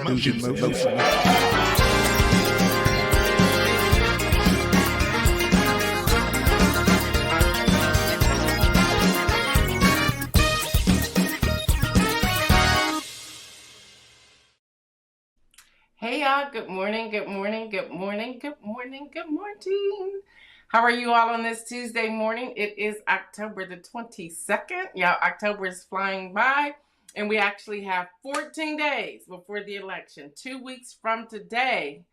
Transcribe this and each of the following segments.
Emotion. Hey y'all, good morning. How are you all on this Tuesday morning? It is October the 22nd. Y'all, October is flying by, and we actually have 14 days before the election. 2 weeks from today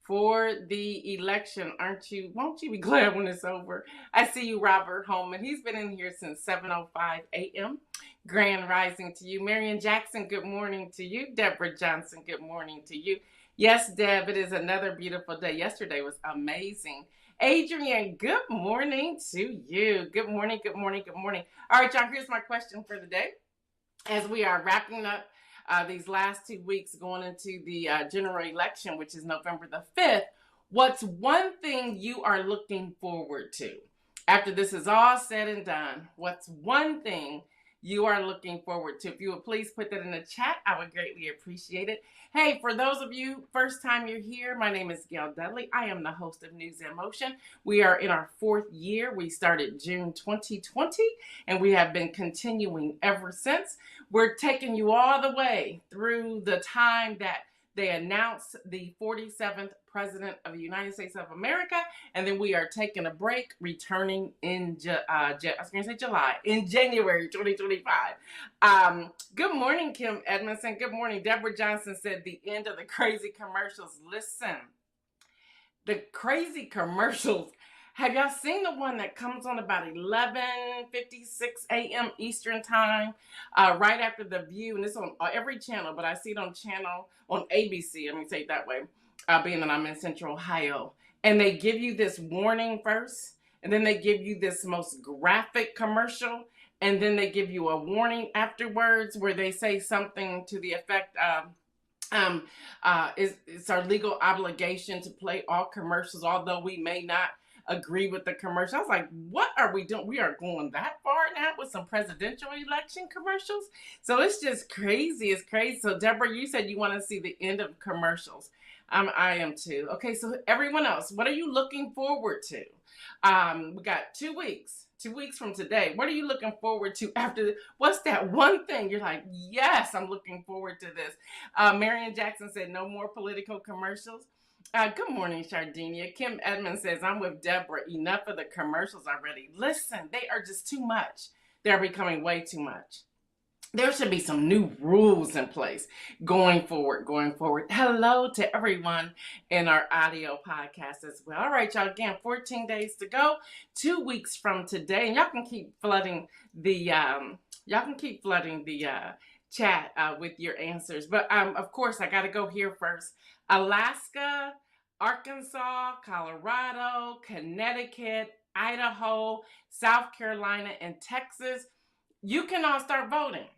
for the election. Won't you be glad when it's over? I see you, Robert Holman. He's been in here since 7:05 a.m. Grand rising to you. Marion Jackson, good morning to you. Deborah Johnson, good morning to you. Yes, Deb, it is another beautiful day. Yesterday was amazing. Adrian, good morning to you. Good morning. All right, y'all, here's my question for the day. As we are wrapping up these last 2 weeks going into the general election, which is November the 5th, what's one thing you are looking forward to? After this is all said and done, what's one thing you are looking forward to? If you would please put that in the chat, I would greatly appreciate it. Hey, for those of you, first time you're here, my name is Gail Dudley. I am the host of News in Motion. We are in our 4th year. We started June 2020, and we have been continuing ever since. We're taking you all the way through the time that they announced the 47th President of the United States of America, and then we are taking a break, returning in July, in January 2025. Good morning, Kim Edmondson. Good morning. Deborah Johnson said the end of the crazy commercials. Listen, the crazy commercials. Have y'all seen the one that comes on about 11:56 a.m. Eastern time, right after The View? And it's on every channel, but I see it on ABC, let me say it that way, being that I'm in Central Ohio. And they give you this warning first, and then they give you this most graphic commercial, and then they give you a warning afterwards where they say something to the effect of, it's our legal obligation to play all commercials, although we may not agree with the commercial. I was like, what are we doing? We are going that far now with some presidential election commercials? So it's just crazy. It's crazy. So Deborah, you said you want to see the end of commercials. I am too. Okay, so everyone else, what are you looking forward to? We got 2 weeks. 2 weeks from today. What are you looking forward to after? What's that one thing you're like, yes, I'm looking forward to this? Marion Jackson said no more political commercials. Good morning, Shardinia. Kim Edmonds says, I'm with Deborah. Enough of the commercials already. Listen, they are just too much. They're becoming way too much. There should be some new rules in place going forward. Hello to everyone in our audio podcast as well. All right, y'all, again, 14 days to go, 2 weeks from today. And y'all can keep flooding the chat with your answers. But of course, I got to go here first. Alaska, Arkansas, Colorado, Connecticut, Idaho, South Carolina, and Texas, you can all start voting.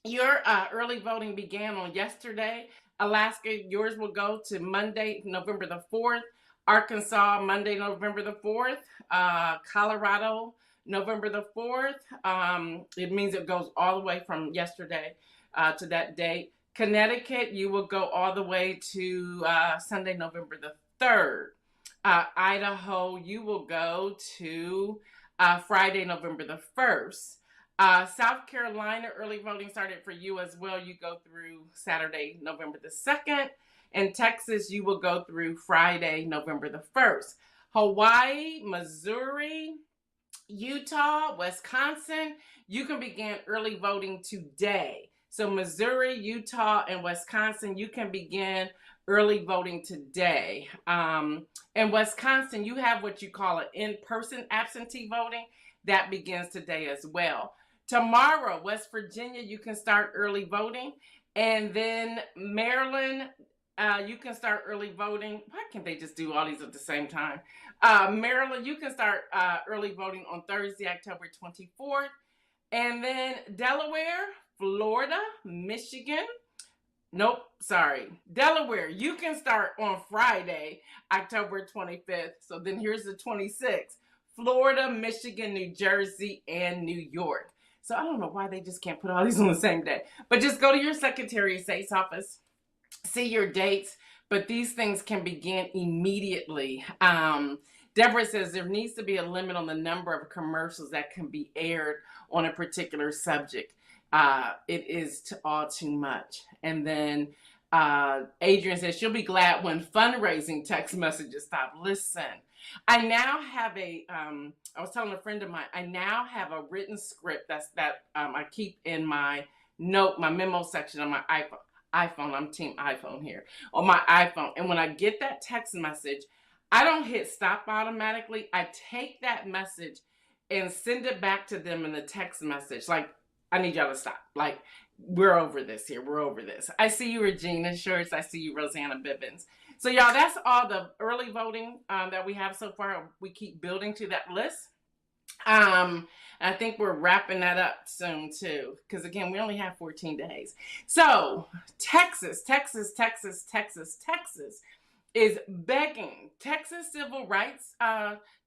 Your early voting began on yesterday. Alaska, yours will go to Monday, November the 4th. Arkansas, Monday, November the 4th. Colorado, November the 4th. It means it goes all the way from yesterday to that date. Connecticut, you will go all the way to Sunday, November the 3rd. Idaho, you will go to Friday, November the 1st. South Carolina, early voting started for you as well. You go through Saturday, November the 2nd. In Texas, you will go through Friday, November the 1st. Hawaii, Missouri, Utah, Wisconsin, you can begin early voting today. So Missouri, Utah, and Wisconsin, you can begin early voting today. In Wisconsin, you have what you call an in-person absentee voting. That begins today as well. Tomorrow, West Virginia, you can start early voting. And then Maryland, you can start early voting. Why can't they just do all these at the same time? Maryland, you can start early voting on Thursday, October 24th. And then Delaware, Florida, Michigan. Delaware, you can start on Friday, October 25th. So then here's the 26th. Florida, Michigan, New Jersey, and New York. So I don't know why they just can't put all these on the same day. But just go to your Secretary of State's office, see your dates, but these things can begin immediately. Deborah says there needs to be a limit on the number of commercials that can be aired on a particular subject. It is all too much. And then Adrian says she'll be glad when fundraising text messages stop. Listen, I now have I was telling a friend of mine, I now have a written script that I keep in my memo section on my iPhone. I'm team iPhone here on my iPhone. And when I get that text message, I don't hit stop automatically. I take that message and send it back to them in the text message. Like, I need y'all to stop. Like, we're over this here. We're over this. I see you, Regina Shorts. I see you, Rosanna Bibbins. So, y'all, that's all the early voting that we have so far. We keep building to that list. I think we're wrapping that up soon, too, because, again, we only have 14 days. So, Texas is begging. Texas Civil Rights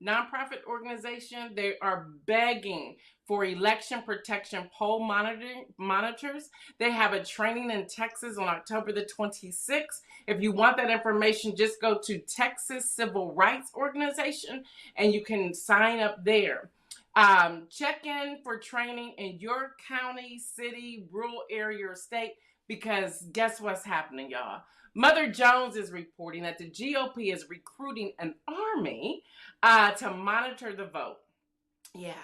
nonprofit organization, they are begging for election protection poll monitors. They have a training in Texas on October the 26th. If you want that information, just go to Texas Civil Rights Organization and you can sign up there. Check in for training in your county, city, rural area, or state, because guess what's happening, y'all? Mother Jones is reporting that the GOP is recruiting an army to monitor the vote. Yeah.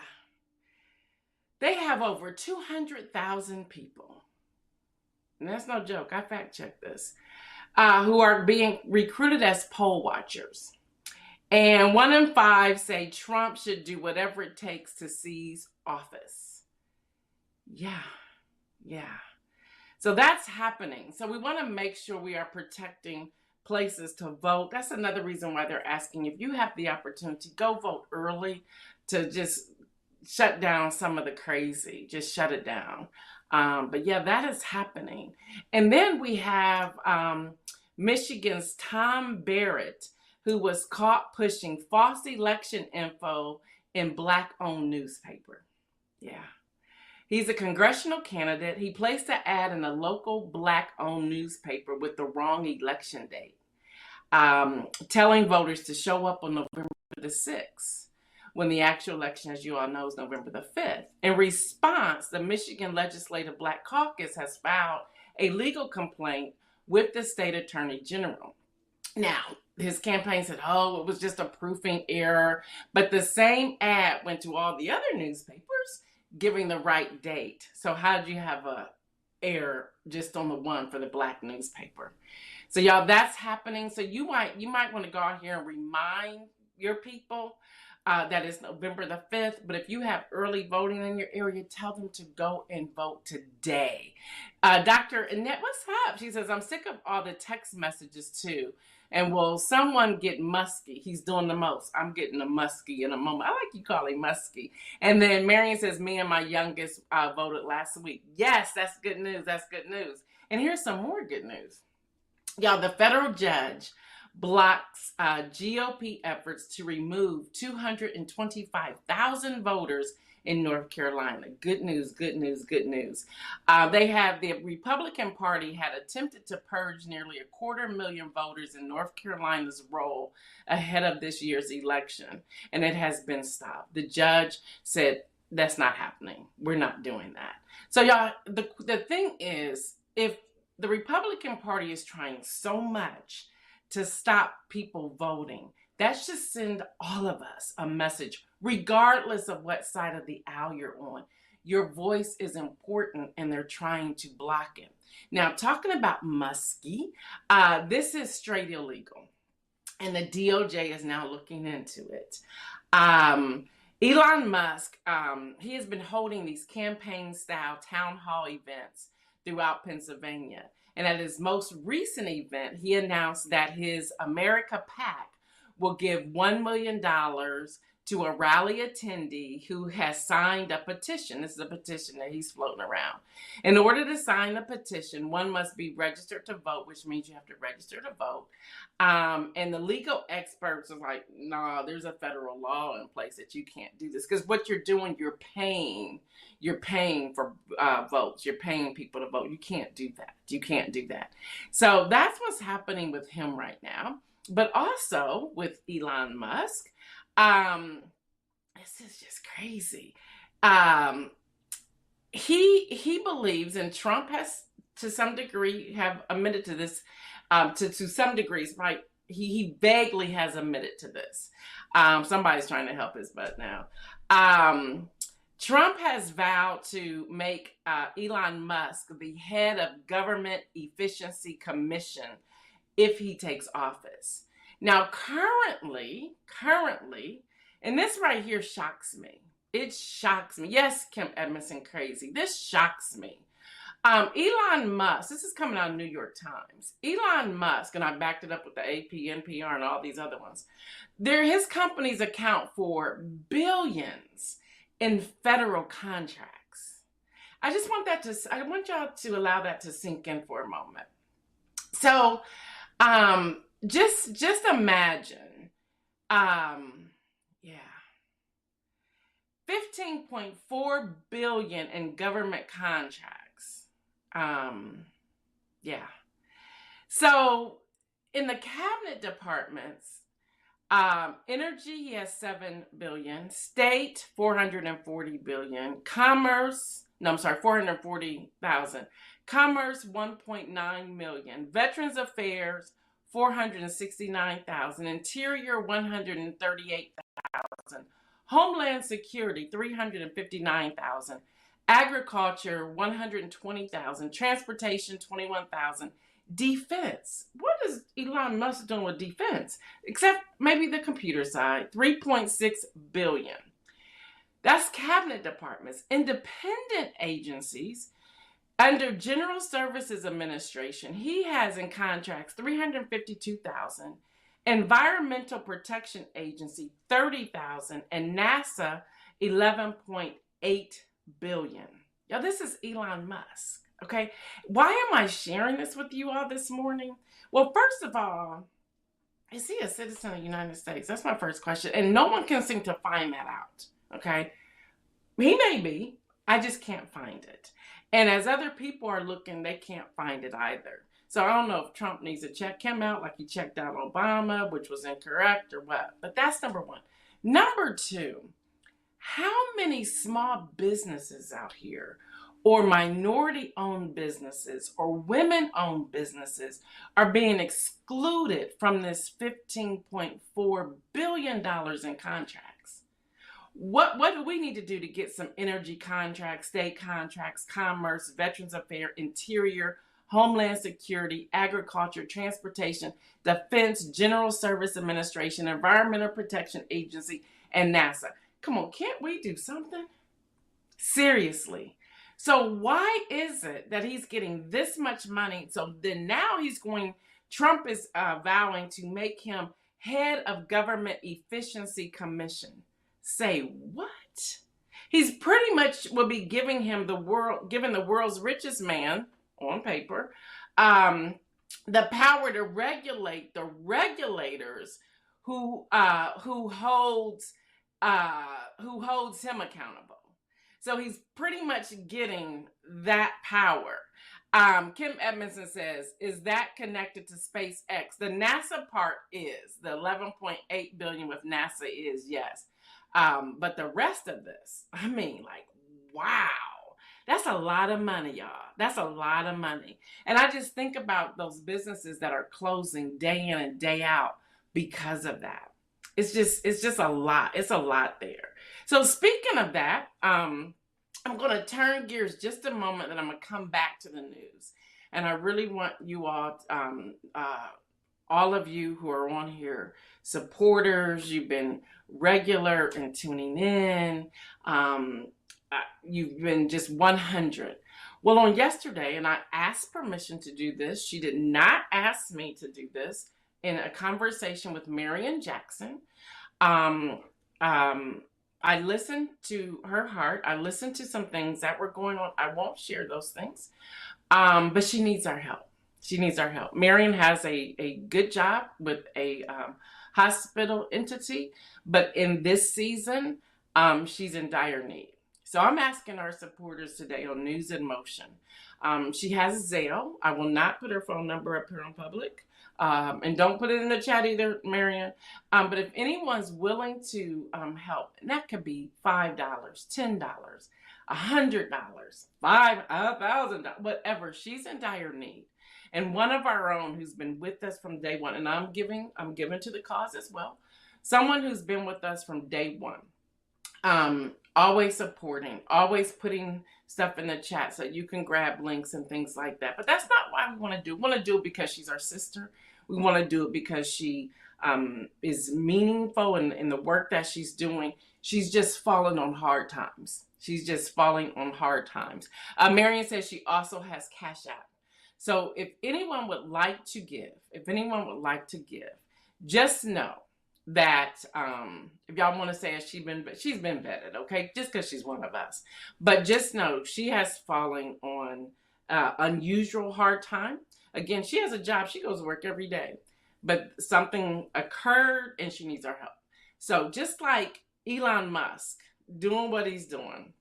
They have over 200,000 people, and that's no joke, I fact-checked this, who are being recruited as poll watchers. And 1 in 5 say Trump should do whatever it takes to seize office. Yeah. So that's happening. So we want to make sure we are protecting places to vote. That's another reason why they're asking if you have the opportunity, go vote early to just shut down some of the crazy. Just shut it down. But yeah, that is happening. And then we have Michigan's Tom Barrett, who was caught pushing false election info in Black-owned newspaper. Yeah. He's a congressional candidate. He placed an ad in a local Black-owned newspaper with the wrong election date, telling voters to show up on November the 6th, when the actual election, as you all know, is November the 5th. In response, the Michigan Legislative Black Caucus has filed a legal complaint with the state attorney general. Now, his campaign said, it was just a proofing error, but the same ad went to all the other newspapers, giving the right date. So how did you have a error just on the one for the Black newspaper? So y'all, that's happening. So you might want to go out here and remind your people that it's November the 5th. But if you have early voting in your area, tell them to go and vote today. Dr. Annette, what's up? She says, I'm sick of all the text messages too. And will someone get Muskie? He's doing the most. I'm getting a Muskie in a moment. I like you call him Muskie. And then Marion says, me and my youngest voted last week. Yes, that's good news. That's good news. And here's some more good news. Y'all, the federal judge blocks GOP efforts to remove 225,000 voters in North Carolina. Good news, good news, good news. The Republican Party had attempted to purge nearly 250,000 voters in North Carolina's roll ahead of this year's election, and it has been stopped. The judge said, that's not happening. We're not doing that. So y'all, the thing is, if the Republican Party is trying so much to stop people voting, that should send all of us a message, regardless of what side of the aisle you're on. Your voice is important, and they're trying to block it. Now, talking about Muskie, this is straight illegal, and the DOJ is now looking into it. Elon Musk, he has been holding these campaign-style town hall events throughout Pennsylvania. And at his most recent event, he announced that his America PAC will give $1 million to to a rally attendee who has signed a petition. This is a petition that he's floating around. In order to sign the petition, one must be registered to vote, which means you have to register to vote. And the legal experts are like, nah, there's a federal law in place that you can't do this. Because what you're doing, you're paying for votes. You're paying people to vote. You can't do that. You can't do that. So that's what's happening with him right now. But also with Elon Musk, this is just crazy. He believes, and Trump has to some degree have admitted to this, to some degrees, right? He vaguely has admitted to this. Somebody's trying to help his butt now. Trump has vowed to make Elon Musk the head of Government Efficiency Commission if he takes office. Now, currently, and this right here shocks me. It shocks me. Yes, Kim Edmondson crazy. This shocks me. Elon Musk, this is coming out of New York Times. Elon Musk, and I backed it up with the AP, NPR, and all these other ones. His companies account for billions in federal contracts. I want y'all to allow that to sink in for a moment. So, just imagine, 15.4 billion in government contracts. So in the cabinet departments, energy, he has 7 billion, state, 440 billion, 440,000, commerce, 1.9 million, veterans affairs, 469,000, interior, 138,000, homeland security, 359,000, agriculture, 120,000, transportation, 21,000, defense. What is Elon Musk doing with defense? Except maybe the computer side, 3.6 billion. That's cabinet departments. Independent agencies, under General Services Administration, he has in contracts 352,000, Environmental Protection Agency 30,000, and NASA 11.8 billion. Y'all, this is Elon Musk. Okay, why am I sharing this with you all this morning? Well, first of all, is he a citizen of the United States? That's my first question, and no one can seem to find that out. Okay, he may be. I just can't find it. And as other people are looking, they can't find it either. So I don't know if Trump needs to check him out like he checked out Obama, which was incorrect or what. But that's number one. Number two, how many small businesses out here or minority-owned businesses or women-owned businesses are being excluded from this $15.4 billion in contracts? What do we need to do to get some energy contracts, state contracts, commerce, veterans affairs, interior, homeland security, agriculture, transportation, defense, General Service Administration, Environmental Protection Agency, and NASA? Come on, can't we do something? Seriously. So why is it that he's getting this much money? So then now Trump is vowing to make him head of Government Efficiency Commission. Say what? He's pretty much will be giving the world's richest man, on paper, the power to regulate the regulators who holds him accountable. So he's pretty much getting that power. Kim Edmondson says, is that connected to SpaceX? The NASA part is. The 11.8 billion with NASA is, yes. But the rest of this, I mean, like, wow. That's a lot of money, y'all. That's a lot of money. And I just think about those businesses that are closing day in and day out because of that. It's just a lot. It's a lot there. So speaking of that, I'm going to turn gears just a moment, and I'm going to come back to the news. And I really want you all of you who are on here, supporters, you've been regular in tuning in. You've been just 100. Well, on yesterday, and I asked permission to do this. She did not ask me to do this in a conversation with Marian Jackson. I listened to her heart. I listened to some things that were going on. I won't share those things. But she needs our help. She needs our help. Marion has a good job with a hospital entity, but in this season, she's in dire need. So I'm asking our supporters today on News in Motion. She has Zelle. I will not put her phone number up here in public. And don't put it in the chat either, Marion. But if anyone's willing to help, and that could be $5, $10, $100, $5,000, whatever. She's in dire need. And one of our own who's been with us from day one, and I'm giving to the cause as well. Someone who's been with us from day one. Always supporting, always putting stuff in the chat so you can grab links and things like that. But that's not why we want to do it. We want to do it because she's our sister. We want to do it because she is meaningful in the work that she's doing. She's just fallen on hard times. She's just falling on hard times. Marion says she also has Cash App. So if anyone would like to give, just know that if y'all want to say it, she's been vetted, okay? Just because she's one of us. But just know she has fallen on unusual hard time. Again, she has a job. She goes to work every day. But something occurred and she needs our help. So just like Elon Musk doing what he's doing,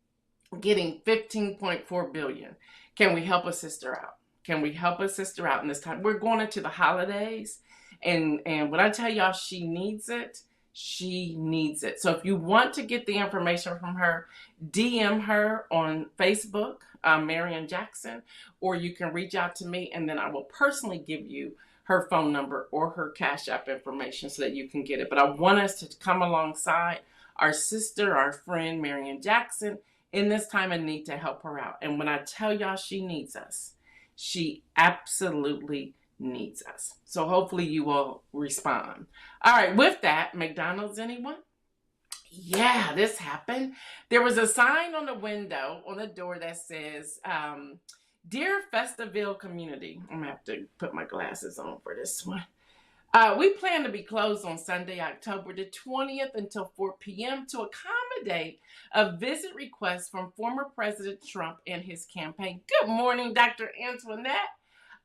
getting $15.4 billion, can we help a sister out? Can we help a sister out in this time? We're going into the holidays. And when I tell y'all she needs it, she needs it. So if you want to get the information from her, DM her on Facebook, Marion Jackson, or you can reach out to me and then I will personally give you her phone number or her Cash App information so that you can get it. But I want us to come alongside our sister, our friend, Marion Jackson, in this time of need to help her out. And when I tell y'all she needs us, she absolutely needs us. So hopefully you will respond. All right, with that, McDonald's, anyone? Yeah, this happened. There was a sign on the window, on the door that says, Dear Festaville community. I'm going to have to put my glasses on for this one. We plan to be closed on Sunday, October the 20th until 4 p.m. to accommodate a visit request from former President Trump and his campaign. Good morning, Dr. Antoinette.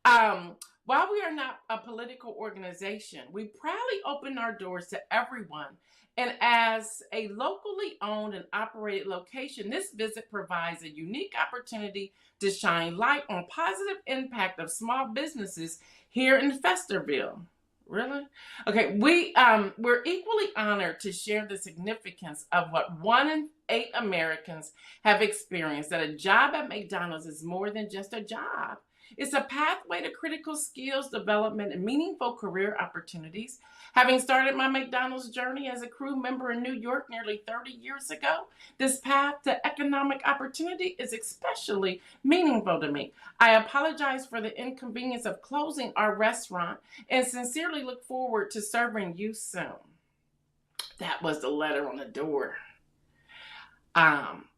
While we are not a political organization, we proudly open our doors to everyone. And as a locally owned and operated location, this visit provides a unique opportunity to shine light on positive impact of small businesses here in Festerville. Really? Okay, we're equally honored to share the significance of what 1 in 8 Americans have experienced, that a job at McDonald's is more than just a job. It's a pathway to critical skills development and meaningful career opportunities. Having started my McDonald's journey as a crew member in New York nearly 30 years ago, this path to economic opportunity is especially meaningful to me. I apologize for the inconvenience of closing our restaurant and sincerely look forward to serving you soon. That was the letter on the door.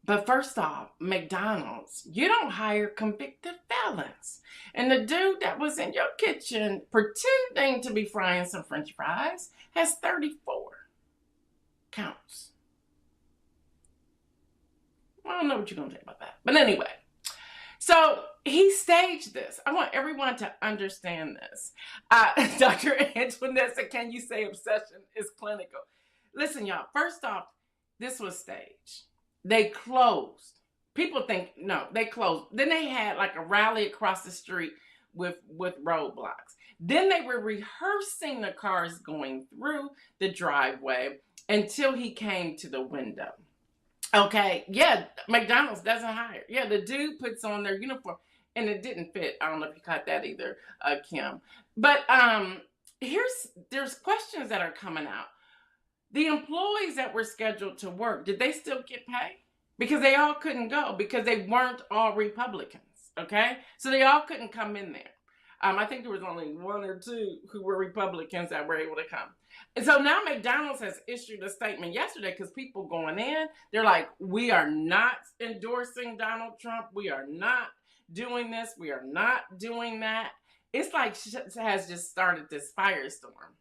But first off, McDonald's, you don't hire convicted felons. And the dude that was in your kitchen pretending to be frying some French fries has 34 counts. I don't know what you're going to say about that. But anyway, so he staged this. I want everyone to understand this. Dr. Antoinette said, can you say obsession is clinical? Listen, y'all, first off, this was staged. They closed. People think, no, they closed. Then they had like a rally across the street with roadblocks. Then they were rehearsing the cars going through the driveway until he came to the window. Okay, yeah, McDonald's doesn't hire. Yeah, the dude puts on their uniform and it didn't fit. I don't know if you caught that either, Kim. But there's questions that are coming out. The employees that were scheduled to work, did they still get paid? Because they all couldn't go because they weren't all Republicans, okay? So they all couldn't come in there. I think there was only 1 or 2 who were Republicans that were able to come. And so now McDonald's has issued a statement yesterday because people going in, they're like, we are not endorsing Donald Trump. We are not doing this. We are not doing that. It's like has just started this firestorm.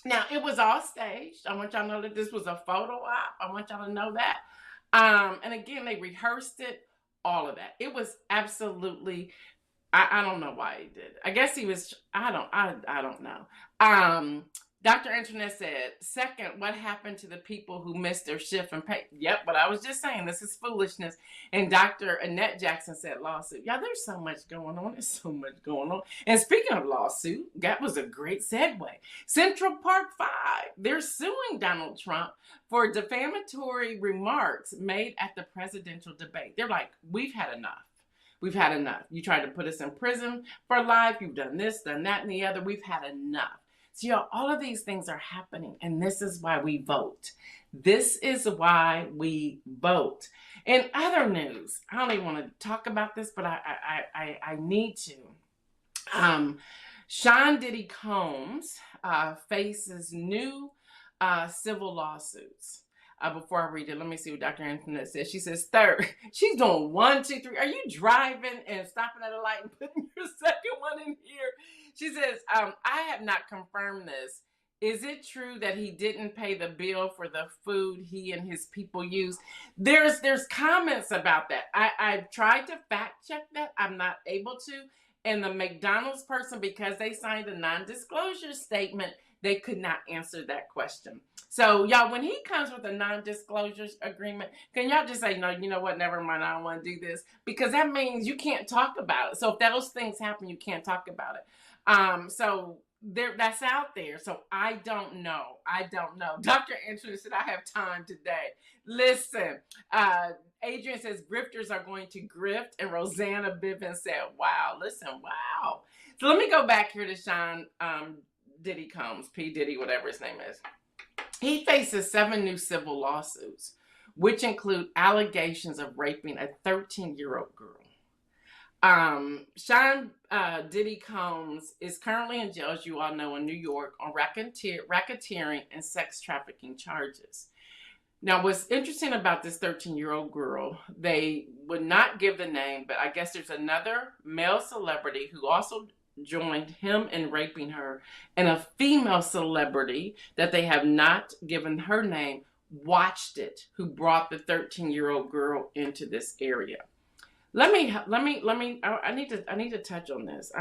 Now, it was all staged. I want y'all to know that this was a photo op. I want y'all to know that. And again, they rehearsed it, all of that. It was absolutely, I don't know why he did. I guess he was, I don't know. Dr. Antoinette said, second, what happened to the people who missed their shift and pay? Yep, but I was just saying, this is foolishness. And Dr. Annette Jackson said, lawsuit. Y'all, there's so much going on. There's so much going on. And speaking of lawsuit, that was a great segue. Central Park 5, they're suing Donald Trump for defamatory remarks made at the presidential debate. They're like, we've had enough. We've had enough. You tried to put us in prison for life. You've done this, done that, and the other. We've had enough. So, y'all, all of these things are happening, and this is why we vote. This is why we vote. In other news, I don't even want to talk about this, but I need to. Sean Diddy Combs faces new civil lawsuits. Before I read it, let me see what Dr. Antoinette says. She says, third, she's doing 1, 2, 3. Are you driving and stopping at a light and putting your second one in here? She says, I have not confirmed this. Is it true that he didn't pay the bill for the food he and his people use? There's comments about that. I've tried to fact check that. I'm not able to. And the McDonald's person, because they signed a non-disclosure statement, they could not answer that question. So, y'all, when he comes with a non-disclosure agreement, can y'all just say, no, you know what, never mind, I don't want to do this? Because that means you can't talk about it. So if those things happen, you can't talk about it. So that's out there. So I don't know. Dr. Antoinette said, I have time today. Listen, Adrian says, grifters are going to grift. And Rosanna Bivens said, wow, listen, wow. So let me go back here to Sean Diddy Combs, P. Diddy, whatever his name is. He faces 7 new civil lawsuits, which include allegations of raping a 13-year-old girl. Sean Diddy Combs is currently in jail, as you all know, in New York on racketeering and sex trafficking charges. Now, what's interesting about this 13-year-old girl, they would not give the name, but I guess there's another male celebrity who also joined him in raping her, and a female celebrity that they have not given her name watched it, who brought the 13-year-old girl into this area. I need to touch on this.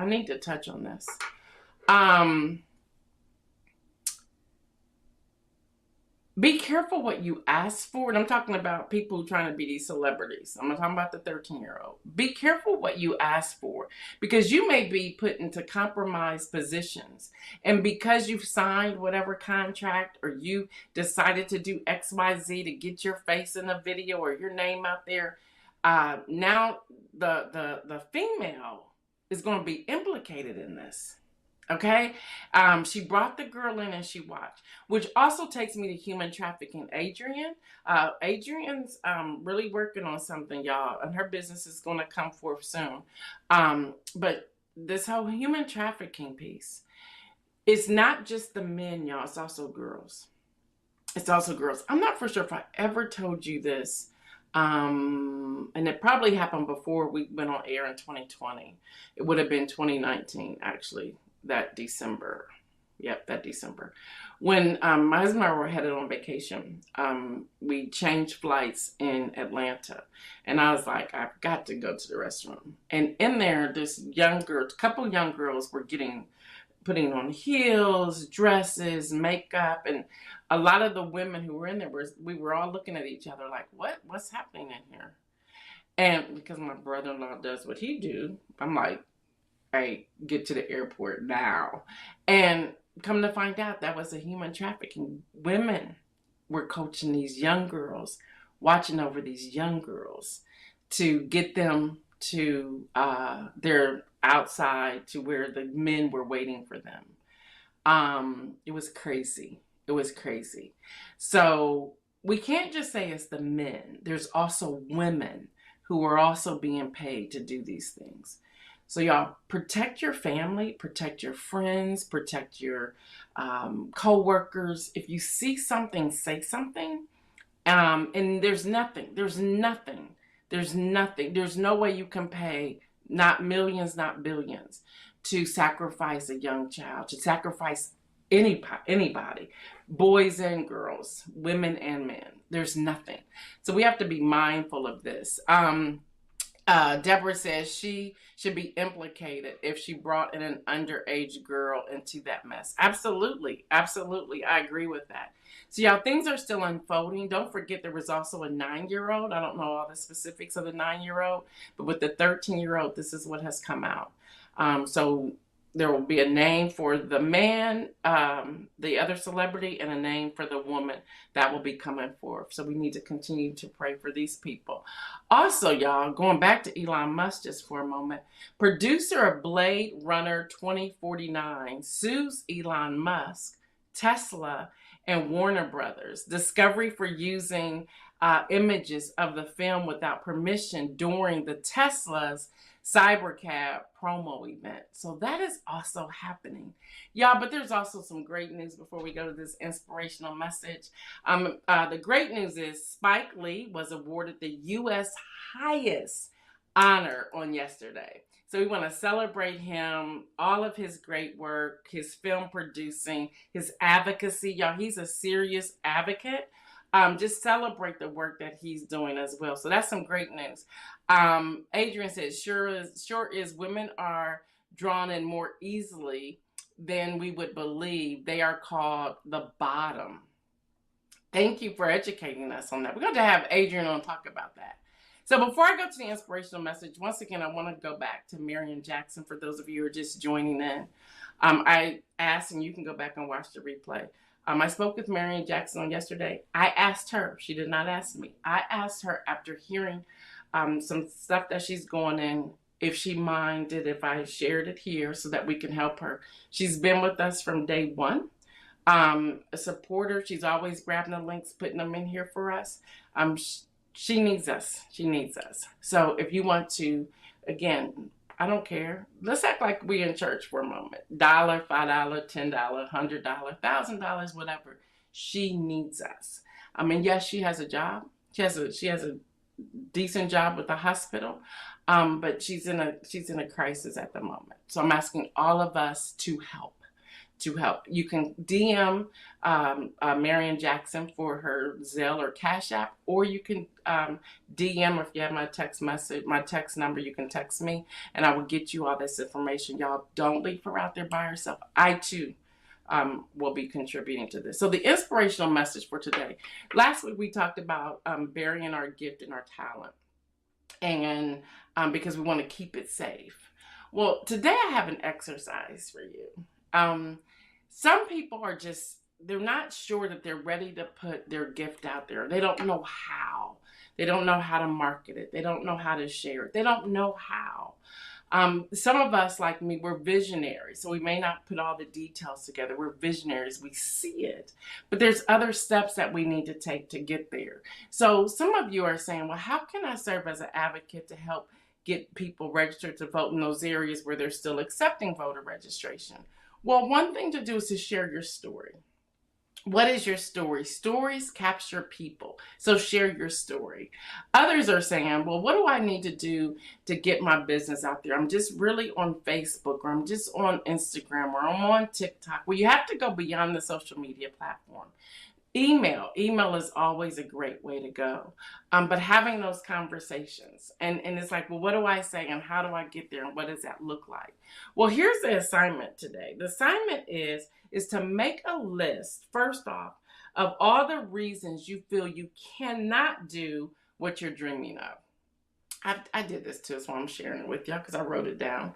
Be careful what you ask for. And I'm talking about people trying to be these celebrities. I'm not talking about the 13-year-old. Be careful what you ask for, because you may be put into compromised positions. And because you've signed whatever contract, or you decided to do XYZ to get your face in a video or your name out there, now the female is going to be implicated in this. Okay, she brought the girl in and she watched, which also takes me to human trafficking. Adrian's really working on something, y'all, and her business is going to come forth soon. But this whole human trafficking piece, it's not just the men, y'all. It's also girls. I'm not for sure if I ever told you this. And it probably happened before we went on air in 2020. It would have been 2019, actually. That December. When my husband and I were headed on vacation, we changed flights in Atlanta. And I was like, I've got to go to the restroom. And in there, this couple young girls were putting on heels, dresses, makeup. And a lot of the women who were in there, we were all looking at each other like, what's happening in here? And because my brother-in-law does what he do, I'm like, hey, get to the airport now. And come to find out, that was a human trafficking. Women were coaching these young girls, watching over these young girls to get them to their outside, to where the men were waiting for them. It was crazy. So we can't just say it's the men. There's also women who are also being paid to do these things. So y'all, protect your family, protect your friends, protect your co-workers. If you see something, say something. And there's no way you can pay, not millions, not billions, to sacrifice a young child, to sacrifice anybody, boys and girls, women and men. There's nothing. So we have to be mindful of this. Deborah says she should be implicated if she brought in an underage girl into that mess. Absolutely. Absolutely. I agree with that. So, y'all, things are still unfolding. Don't forget there was also a 9-year-old. I don't know all the specifics of the 9-year-old, but with the 13-year-old, this is what has come out. So there will be a name for the man, the other celebrity, and a name for the woman that will be coming forth. So we need to continue to pray for these people. Also, y'all, going back to Elon Musk just for a moment, producer of Blade Runner 2049 sues Elon Musk, Tesla, and Warner Brothers Discovery for using images of the film without permission during the Tesla's Cybercab promo event. So that is also happening. Y'all, but there's also some great news before we go to this inspirational message. The great news is Spike Lee was awarded the U.S. highest honor on yesterday. So we want to celebrate him, all of his great work, his film producing, his advocacy. Y'all, he's a serious advocate. Just celebrate the work that he's doing as well. So that's some great news. Adrian says, sure is women are drawn in more easily than we would believe. They are called the bottom. Thank you for educating us on that. We're going to have Adrian on talk about that. So before I go to the inspirational message, once again, I want to go back to Marion Jackson for those of you who are just joining in. I asked, and you can go back and watch the replay. I spoke with Marion Jackson on yesterday. I asked her. She did not ask me. I asked her after hearing some stuff that she's going in, if she minded if I shared it here so that we can help her. She's been with us from day one. A supporter. She's always grabbing the links, putting them in here for us. She needs us. She needs us. So if you want to, again, I don't care. Let's act like we're in church for a moment. $1, $5, $10, $100, $1,000, whatever. She needs us. I mean, yes, she has a job. She has a decent job with the hospital, but she's in a crisis at the moment. So I'm asking all of us to help. You can DM Marion Jackson for her Zelle or Cash App, or you can DM, or if you have my text number, you can text me, and I will get you all this information. Y'all, don't leave her out there by herself. I, too, will be contributing to this. So the inspirational message for today. Last week, we talked about burying our gift and our talent, and because we want to keep it safe. Well, today I have an exercise for you. Some people are they're not sure that they're ready to put their gift out there. They don't know how. They don't know how to market it. They don't know how to share it. They don't know how. Some of us, like me, we're visionaries, so we may not put all the details together. We're visionaries. We see it. But there's other steps that we need to take to get there. So some of you are saying, well, how can I serve as an advocate to help get people registered to vote in those areas where they're still accepting voter registration? Well, one thing to do is to share your story. What is your story? Stories capture people. So share your story. Others are saying, well, what do I need to do to get my business out there? I'm just really on Facebook, or I'm just on Instagram, or I'm on TikTok. Well, you have to go beyond the social media platform. Email is always a great way to go. But having those conversations, and it's like, well, what do I say, and how do I get there, and what does that look like? Well, here's the assignment today. The assignment is to make a list, first off, of all the reasons you feel you cannot do what you're dreaming of. I did this too, so I'm sharing it with y'all because I wrote it down.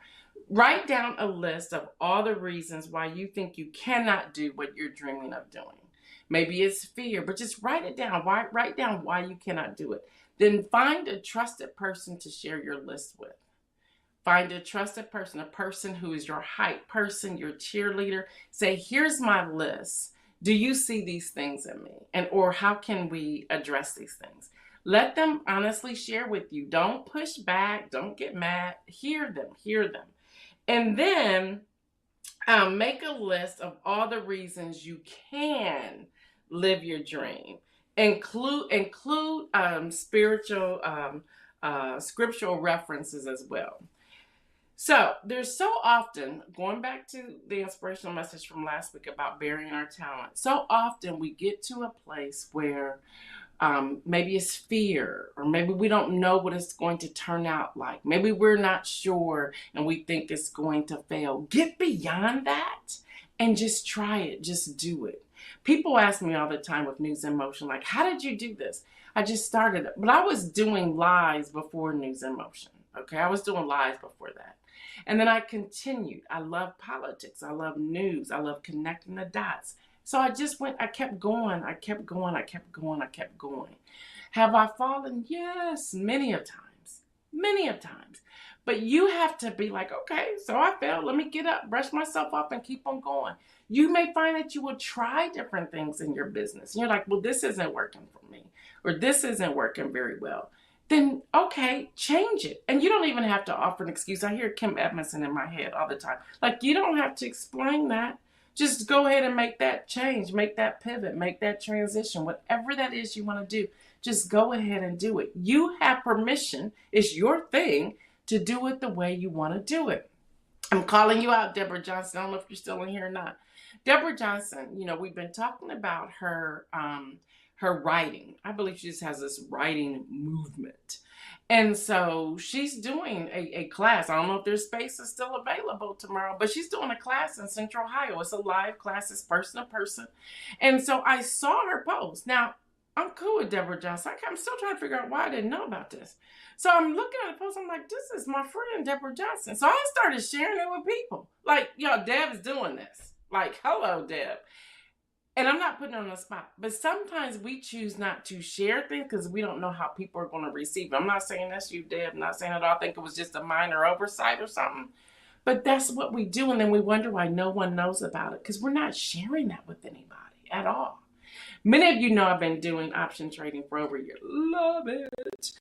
Write down a list of all the reasons why you think you cannot do what you're dreaming of doing. Maybe it's fear, but just write it down. Write down why you cannot do it. Then find a trusted person to share your list with. Find a trusted person, a person who is your hype person, your cheerleader. Say, here's my list. Do you see these things in me? Or how can we address these things? Let them honestly share with you. Don't push back. Don't get mad. Hear them. And then make a list of all the reasons you can live your dream. Include scriptural references as well. So there's so often, going back to the inspirational message from last week about burying our talent, so often we get to a place where maybe it's fear, or maybe we don't know what it's going to turn out like. Maybe we're not sure and we think it's going to fail. Get beyond that and just try it. Just do it. People ask me all the time with News in Motion, like, how did you do this? I just started it. But I was doing lives before News in Motion. Okay, I was doing lives before that. And then I continued. I love politics. I love news. I love connecting the dots. So I kept going, I kept going, I kept going, I kept going. Have I fallen? Yes, many of times, many of times. But you have to be like, okay, so I failed. Let me get up, brush myself off, and keep on going. You may find that you will try different things in your business. You're like, well, this isn't working for me, or this isn't working very well. Then, okay, change it. And you don't even have to offer an excuse. I hear Kim Edmondson in my head all the time. Like, you don't have to explain that. Just go ahead and make that change, make that pivot, make that transition, whatever that is you want to do. Just go ahead and do it. You have permission. It's your thing to do it the way you want to do it. I'm calling you out, Deborah Johnson. I don't know if you're still in here or not. Deborah Johnson, we've been talking about her writing. I believe she just has this writing movement. And so she's doing a class. I don't know if their space is still available tomorrow, but she's doing a class in Central Ohio. It's a live class. It's person to person. And so I saw her post. Now, I'm cool with Deborah Johnson. I'm still trying to figure out why I didn't know about this. So I'm looking at the post. I'm like, this is my friend, Deborah Johnson. So I started sharing it with people. Like, Deb's doing this. Like, hello, Deb. And I'm not putting her on the spot, but sometimes we choose not to share things because we don't know how people are going to receive it. I'm not saying that's you, Deb. I'm not saying at all. I think it was just a minor oversight or something. But that's what we do, and then we wonder why no one knows about it because we're not sharing that with anybody at all. Many of you know I've been doing option trading for over a year. Love it.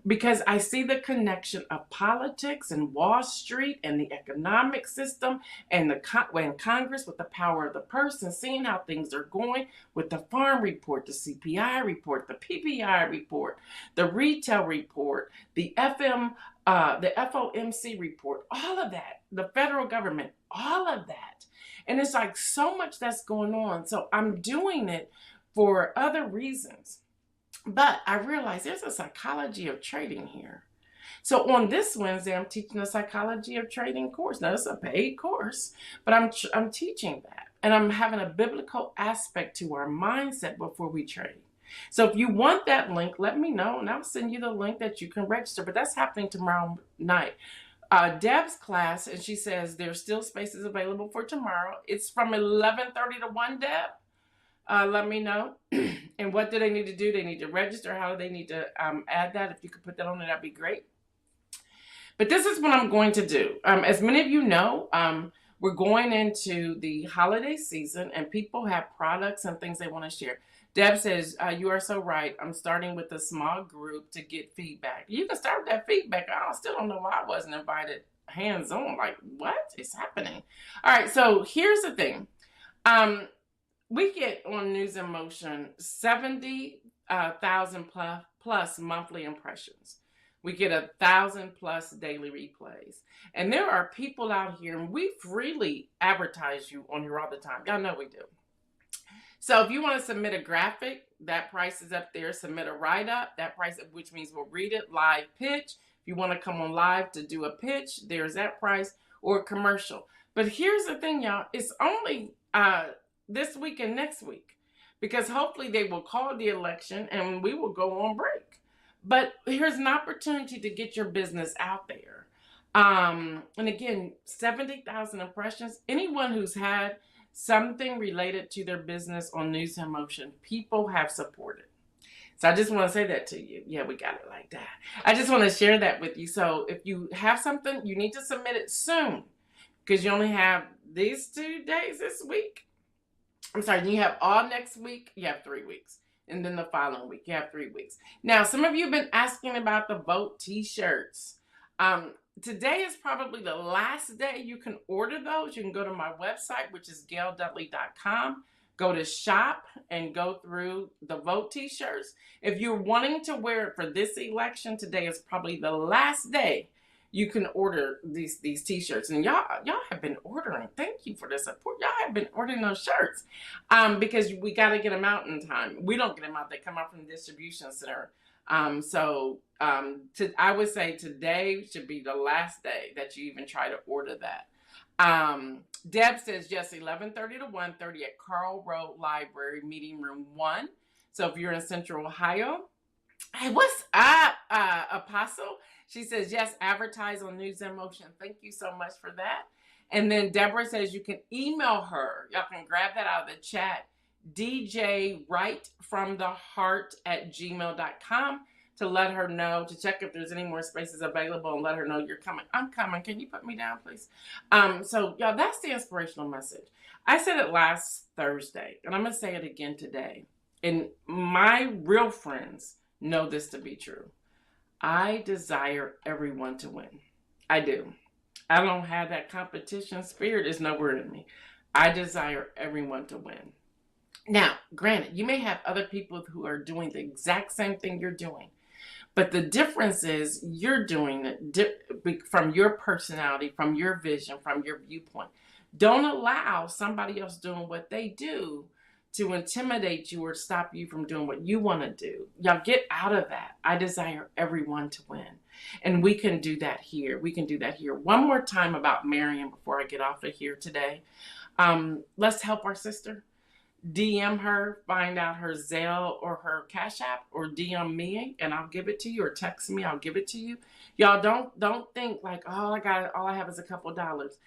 Because I see the connection of politics and Wall Street and the economic system and Congress with the power of the purse and seeing how things are going with the farm report, the CPI report, the PPI report, the retail report, the FOMC report, all of that, the federal government, all of that. And it's like so much that's going on. So I'm doing it for other reasons. But I realized there's a psychology of trading here. So on this Wednesday, I'm teaching a psychology of trading course. Now, it's a paid course, but I'm teaching that. And I'm having a biblical aspect to our mindset before we trade. So if you want that link, let me know, and I'll send you the link that you can register. But that's happening tomorrow night. Deb's class, and she says there's still spaces available for tomorrow. It's from 11:30 to 1, Deb. Let me know. And what do they need to do? They need to register. How do they need to add that? If you could put that on there, that'd be great. But this is what I'm going to do. As many of you know, we're going into the holiday season and people have products and things they want to share. Deb says, you are so right. I'm starting with a small group to get feedback. You can start with that feedback. I still don't know why I wasn't invited hands-on. Like, what is happening? All right, so here's the thing. We get on News in Motion 70,000 plus monthly impressions. We get 1,000 plus daily replays. And there are people out here, and we freely advertise you on here all the time. Y'all know we do. So if you want to submit a graphic, that price is up there. Submit a write-up, that price, which means we'll read it, live pitch. If you want to come on live to do a pitch, there's that price, or a commercial. But here's the thing, y'all. It's only this week and next week, because hopefully they will call the election and we will go on break. But here's an opportunity to get your business out there. And again, 70,000 impressions. Anyone who's had something related to their business on News in Motion, people have supported. So I just want to say that to you. Yeah, we got it like that. I just want to share that with you. So if you have something, you need to submit it soon, because you only have these 2 days this week. I'm sorry, you have all next week, you have 3 weeks. And then the following week, you have 3 weeks. Now, some of you have been asking about the Vote t-shirts. Today is probably the last day you can order those. You can go to my website, which is gaildudley.com. Go to shop and go through the Vote t-shirts. If you're wanting to wear it for this election, today is probably the last day you can order these t-shirts. And y'all have been ordering. Thank you for the support. Y'all have been ordering those shirts because we got to get them out in time. We don't get them out. They come out from the distribution center. I would say today should be the last day that you even try to order that. Deb says, yes, 11:30 to 1:30 at Carl Road Library, meeting room 1. So if you're in Central Ohio, hey, what's up, Apostle? She says, yes, advertise on News in Motion. Thank you so much for that. And then Deborah says you can email her. Y'all can grab that out of the chat. djwrightfromtheheart@gmail.com to let her know, to check if there's any more spaces available and let her know you're coming. I'm coming. Can you put me down, please? So y'all, that's the inspirational message. I said it last Thursday, and I'm going to say it again today. And my real friends know this to be true. I desire everyone to win. I do. I don't have that competition spirit. It's nowhere in me. I desire everyone to win. Now, granted, you may have other people who are doing the exact same thing you're doing. But the difference is you're doing it from your personality, from your vision, from your viewpoint. Don't allow somebody else doing what they do to intimidate you or stop you from doing what you want to do. Y'all get out of that. I desire everyone to win. And we can do that here. We can do that here. One more time about Marion before I get off of here today. Let's help our sister. DM her, find out her Zelle or her Cash App, or DM me and I'll give it to you, or text me, I'll give it to you. Y'all don't think like, oh, all I have is a couple of dollars.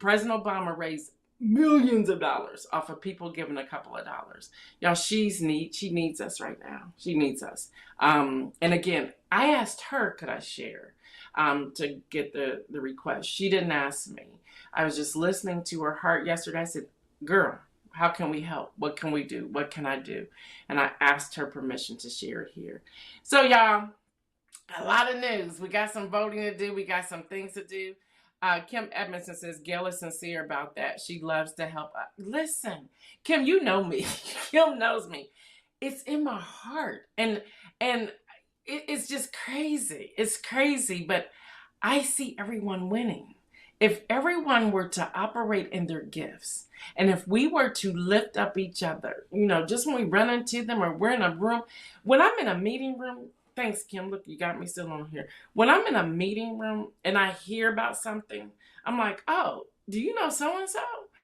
President Obama raised millions of dollars off of people giving a couple of dollars. Y'all, she needs us right now. She needs us. And again, I asked her, could I share to get the request? She didn't ask me. I was just listening to her heart yesterday. I said, girl, how can we help? What can we do? What can I do? And I asked her permission to share it here. So y'all, a lot of news. We got some voting to do. We got some things to do. Kim Edmondson says, Gail is sincere about that. She loves to help. Listen, Kim, you know me. Kim knows me. It's in my heart. And it's just crazy. It's crazy, but I see everyone winning. If everyone were to operate in their gifts, and if we were to lift up each other, just when we run into them or we're in a room, when I'm in a meeting room, thanks, Kim, look, you got me still on here. When I'm in a meeting room and I hear about something, I'm like, oh, do you know so-and-so?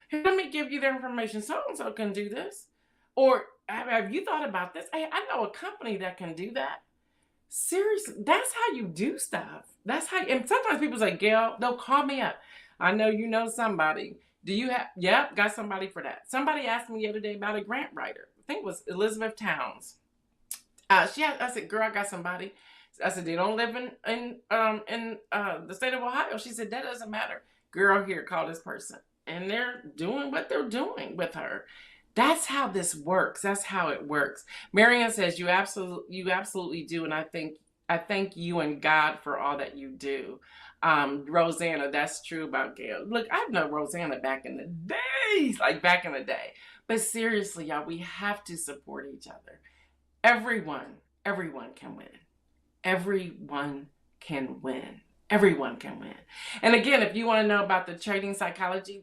Here, let me give you their information. So-and-so can do this. Or have you thought about this? Hey, I know a company that can do that. Seriously, that's how you do stuff. That's how, and sometimes people say, Gail, they'll call me up. I know you know somebody. Do you have, yep, got somebody for that. Somebody asked me the other day about a grant writer. I think it was Elizabeth Towns. I said, girl, I got somebody. I said, they don't live in the state of Ohio. She said, that doesn't matter. Girl, here, call this person. And they're doing what they're doing with her. That's how this works. That's how it works. Marianne says, you absolutely do. And I thank you and God for all that you do. Rosanna, that's true about Gail. Look, I've known Rosanna back in the days, like back in the day. But seriously, y'all, we have to support each other. Everyone can win. Everyone can win. Everyone can win. And again, if you want to know about the trading psychology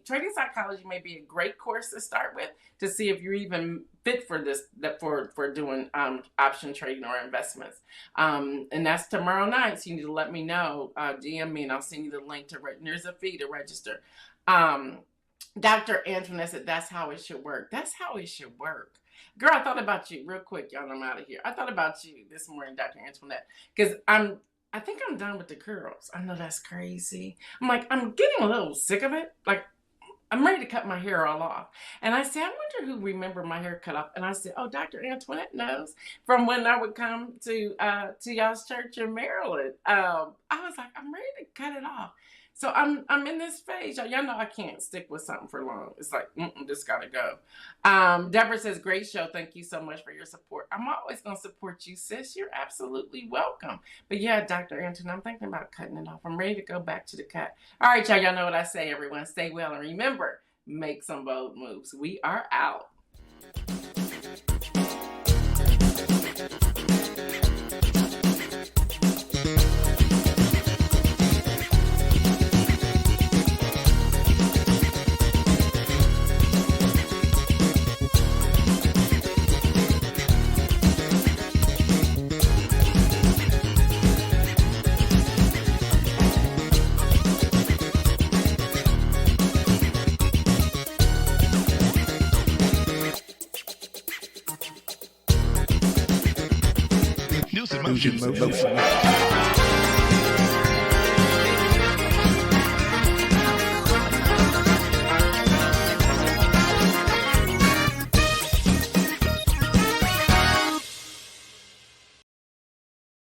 may be a great course to start with to see if you're even fit for this, for doing option trading or investments. And that's tomorrow night. So you need to let me know, DM me, and I'll send you the link to there's a fee to register. Dr. Antoinette said that's how it should work. That's how it should work. Girl, I thought about you real quick, y'all. I'm out of here. I thought about you this morning, Dr. Antoinette, because I think I'm done with the curls. I know that's crazy. I'm getting a little sick of it. Like, I'm ready to cut my hair all off. And I said, I wonder who remembered my hair cut off. And I said, oh, Dr. Antoinette knows from when I would come to y'all's church in Maryland. I was like, I'm ready to cut it off. So I'm in this phase. Y'all know I can't stick with something for long. It's like, this gotta go. Deborah says, great show. Thank you so much for your support. I'm always gonna support you, sis. You're absolutely welcome. But yeah, Dr. Anton, I'm thinking about cutting it off. I'm ready to go back to the cut. All right, y'all know what I say, everyone. Stay well, and remember, make some bold moves. We are out. illusions of motion.